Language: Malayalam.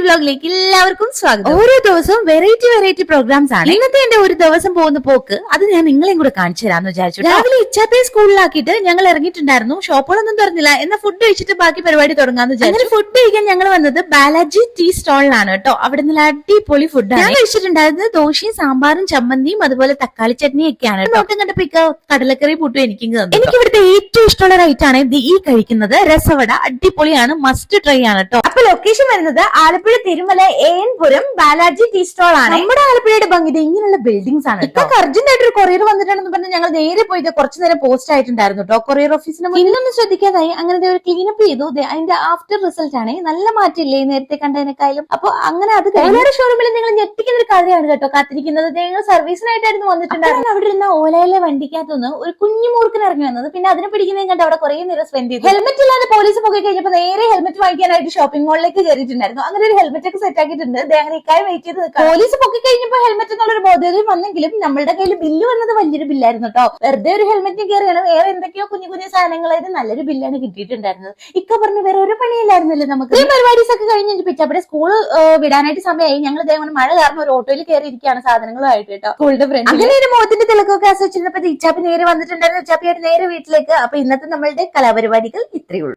വ്ലോഗിലേക്ക് എല്ലാവർക്കും സ്വാഗതം. ഓരോ ദിവസവും വെറൈറ്റി പ്രോഗ്രാംസ് ആണ്. ഇന്നത്തെ എന്റെ ഒരു ദിവസം പോകുന്ന പോക്ക് അത് ഞാൻ നിങ്ങളെയും കൂടെ കാണിച്ചു തരാന്ന് വിചാരിച്ചു. രാവിലെ ഇച്ചാപ്പയെ സ്കൂളിലാക്കിയിട്ട് ഞങ്ങൾ ഇറങ്ങിയിട്ടുണ്ടായിരുന്നു. ഷോപ്പുകളൊന്നും തുറന്നില്ല. എന്നാ ഫുഡ് കഴിച്ചിട്ട് ബാക്കി പരിപാടി തുടങ്ങാന്ന് വിചാരിച്ചു. ഫുഡ് കഴിക്കാൻ ഞങ്ങൾ വന്നത് ബാലാജി ടീ സ്റ്റോളിലാണ് കേട്ടോ. അവിടെ നിന്ന് അടിപൊളി ഫുഡാണ്. ഞാൻ കഴിച്ചിട്ടുണ്ടായിരുന്നത് ദോശയും സാമ്പാറും ചമ്മന്തിയും അതുപോലെ തക്കാളി ചട്നിയും ഒക്കെയാണ്. നോട്ടം കണ്ടപ്പോ കടലക്കറി പുട്ടും എനിക്ക് ഇവിടുത്തെ ഏറ്റവും ഇഷ്ടമുള്ള റൈറ്റ് ആണ് ഈ കഴിക്കുന്നത്. രസവട അടിപൊളിയാണ്, മസ്റ്റ് ട്രൈ ആണ് കേട്ടോ. അപ്പൊ ലൊക്കേഷൻ വരുന്നത് ആലപ്പുഴ തിരുമല ഏൻപുരം ബാലാജി ടീ സ്റ്റോൾ ആണ്. നമ്മുടെ ആലപ്പുഴയുടെ ഭംഗി ഇങ്ങനെയുള്ള ബിൽഡിംഗ്സ് ആണ്. ഇപ്പൊ അർജന്റ് ആയിട്ട് ഒരു കൊറിയർ വന്നിട്ടുണ്ടെന്ന് പറഞ്ഞാൽ ഞങ്ങൾ നേരെ പോയിട്ട് കുറച്ചു നേരം പോസ്റ്റ് ആയിട്ടുണ്ടായിരുന്നു കേട്ടോ കൊറിയർ ഓഫീസിന്. ഇന്നൊന്നും ശ്രദ്ധിക്കാതായി അങ്ങനെ ഒരു ക്ലീനപ്പ് ചെയ്തു. അതിന്റെ ആഫ്റ്റർ റിസൾട്ട് ആണ്. നല്ല മാറ്റില്ലേ നേരത്തെ കണ്ടതിനേക്കാളും. അപ്പൊ അങ്ങനെ അത് ഓലയുടെ ഷോറൂമിൽ നിങ്ങൾ ഞെട്ടിക്കുന്ന ഒരു കാര്യമാണ് കേട്ടോ കാത്തിരിക്കുന്നത്. ഞങ്ങൾ സർവീസിനായിട്ടായിരുന്നു വന്നിട്ടുണ്ടായിരുന്നു. അവിടെ ഇരുന്ന ഓലയിലെ വണ്ടിക്കകത്തുനിന്ന് ഒരു കുഞ്ഞു മൂർക്കൻ ഇറങ്ങി വന്നത്. പിന്നെ അതിനെ പിടിക്കുന്നതും കണ്ട് അവിടെ കുറെ നേരം സ്പെൻഡ് ചെയ്തു. ഹെൽമെറ്റ് ഇല്ലാതെ പോലീസ് പോയി കഴിഞ്ഞപ്പോൾ നേരെ ഹെൽമെറ്റ് വാങ്ങിക്കാനായിട്ട് ഷോപ്പിംഗ് മോളിലേക്ക് കയറിയിട്ടുണ്ടായിരുന്നു. അങ്ങനെ ഒരു ഹെൽമെറ്റ് ഒക്കെ സെറ്റ് ആക്കിയിട്ടുണ്ട്. അങ്ങനെ ഇക്കായി വെയിറ്റ് ചെയ്ത് നിൽക്കാം. പോലീസ് പൊക്കി കഴിഞ്ഞപ്പോൾ ഹെൽമെറ്റ് എന്നുള്ളൊരു ബോധോദയം വന്നെങ്കിലും നമ്മളുടെ കയ്യിൽ ബില്ല് വന്നത് വലിയൊരു ബില്ലായിരുന്നു കേട്ടോ. വെറുതെ ഒരു ഹെൽമെറ്റിന് കയറിയാണ്. വേറെ എന്തൊക്കെയോ കുഞ്ഞു കുഞ്ഞു സാധനങ്ങളായിട്ട് നല്ലൊരു ബില്ലാണ് കിട്ടിയിട്ടുണ്ടായിരുന്നത്. ഇക്ക പറഞ്ഞു വേറെ ഒരു പണിയില്ലായിരുന്നല്ലോ നമുക്ക്. ഈ പരിപാടീസ് ഒക്കെ കഴിഞ്ഞ് പിച്ചപ്പടെ സ്കൂള് വിടാനായിട്ട് സമയമായി. ഞങ്ങൾ ഇതേപോലെ മഴ കാരണം ഒരു ഓട്ടോയിൽ കയറിയിരിക്കുകയാണ് സാധനങ്ങളുമായിട്ട് കേട്ടോ. സ്കൂളിന്റെ ഫ്രണ്ട് അങ്ങനെ ഒരു മുഖത്തിന്റെ തിളക്കൊക്കെ ആസ്വദിച്ചിരുന്നപ്പോ ഇച്ചാപ്പി നേരെ വന്നിട്ടുണ്ടായിരുന്നു. ഇച്ചാപ്പിയായിട്ട് നേരെ വീട്ടിലേക്ക്. അപ്പൊ ഇന്നത്തെ നമ്മളുടെ കലാപരിപാടികൾ ഇത്രയേ ഉള്ളൂ.